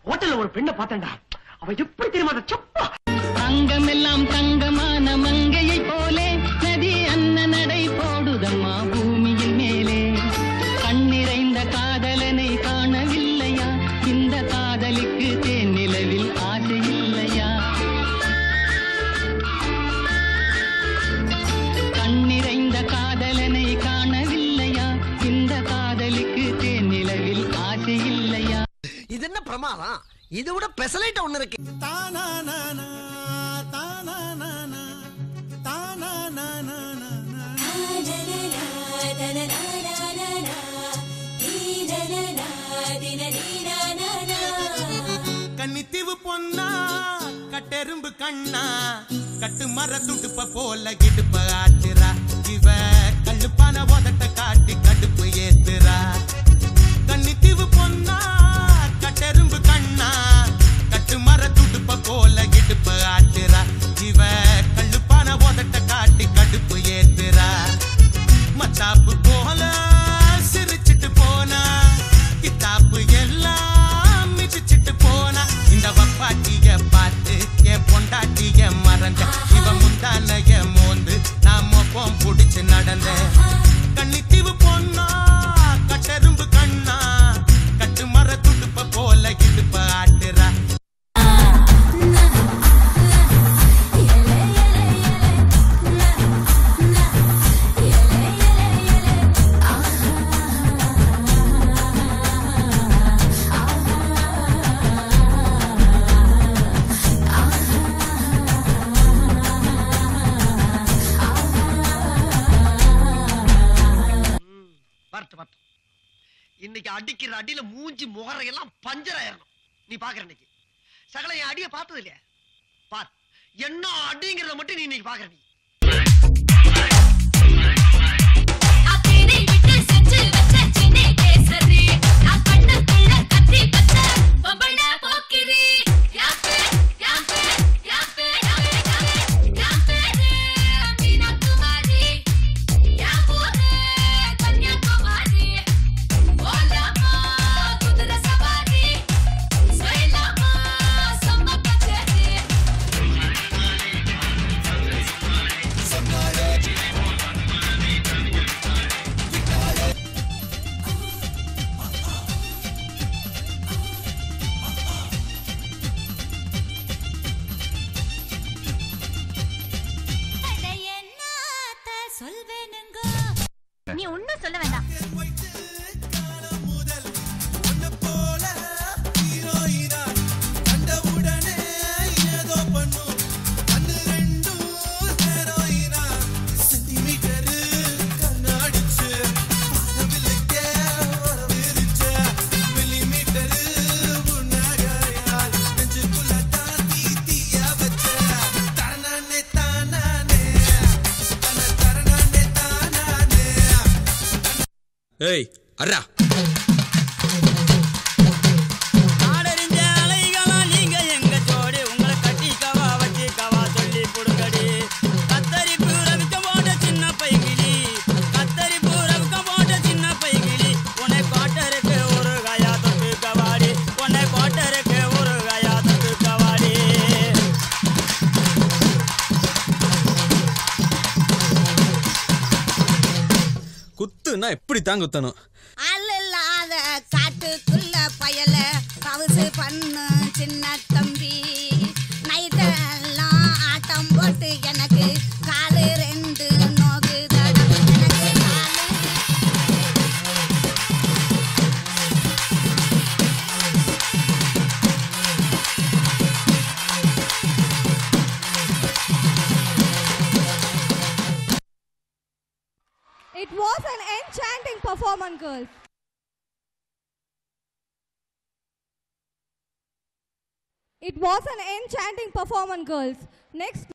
ஹோட்டல்ல ஒரு பெண்ணை பார்த்தேன்டா. அவ எப்படி தெரியுமா சப்பா தங்கம் எல்லாம் தங்கமான மங்கையை போலே நதி அன்ன நடை போடுதம்மா பூமியின் மேலே. கண்ணிறைந்த காதலனை காணவில்லையா? இந்த காதலுக்கு தேன் நிலவில் ஆசை இல்லையா? கண்ணிறைந்த காதலனை காணவில்லையா? இந்த காதலுக்கு தேன் நிலவில் ஆசை இல்லையா? இது என்ன பிரமாதம்? இது விட பெசலைட் ஒண்ணு இருக்கு. கன்னித்தீவு பொன்னா கட்டெரும்பு கண்ணா கட்டு மர துடுப்ப போல கிடுப்ப ஆட்டுறா. இவ கல்லுப்பான உதட்ட காட்டி கடுப்பு ஏத்துறா. கன்னித்தீவு பொன்னா கட்டெரும்பு கண்ணா கட்டு மர துடுப்ப போல கிடுப்ப ஆட்டுறா. இவ கல்லுப்பான உதட்ட காட்டி கடுப்பு ஏத்துறா. மத்தாப்பு போல சிரிச்சிட்டு போனா கித்தாப்பு எல்லாம் மிதிச்சிட்டு போனா. இந்த வப்பாட்டிய பார்த்து என் பொண்டாட்டிய மறந்த. இவ முந்தானைய மோந்து நான் மொப்பம் புடிச்சு நடந்த. கன்னித்தீவு பொண்ணா கட்டெரும்பு கண்ணா கட்டு மர துடுப்ப போல இடுப்ப ஆட்டுறா. இன்னைக்கு அடிக்கிற அடியில மூஞ்சி முகரையெல்லாம் பஞ்சர் ஆயிரணும். நீ பாக்குற இன்னைக்கு சகல என் அடிய பார்த்தது இல்லையா? பார் என்ன அடிங்கிறத மட்டும் நீ இன்னைக்கு பாக்குற. நீ நீ ஒன்னும் சொல்ல வேண்டாம். ஏய் அர்ரா ஆடறிஞ்ச அலைகளா நீங்க எங்க ஜோடி. உங்களை கட்டிக்கவா வச்சிக்கவா சொல்லி புடுங்கடி. கத்தரி பூரவிக்க போட்ட சின்ன பைகிளி. கத்தரி பூரவிக்க போட்ட சின்ன பைகிளி. உன்னை கோட்டருக்கு ஒரு கயா தொட்டு கவாடி. உன்னை கோட்டருக்கு ஒரு கயா தொட்டு கவாடி. குத்துனா எப்படி தான் குத்தணும்? அல்ல காட்டுக்குள்ள பயல பவுசு பண்ணு சின்ன தம்பி. நைட்டெல்லாம் ஆட்டம் போட்டு எனக்கு காலு ரெண்டு நோகுதடா. எனக்கு It was an enchanting performance, girls. It was an enchanting performance, girls. Next.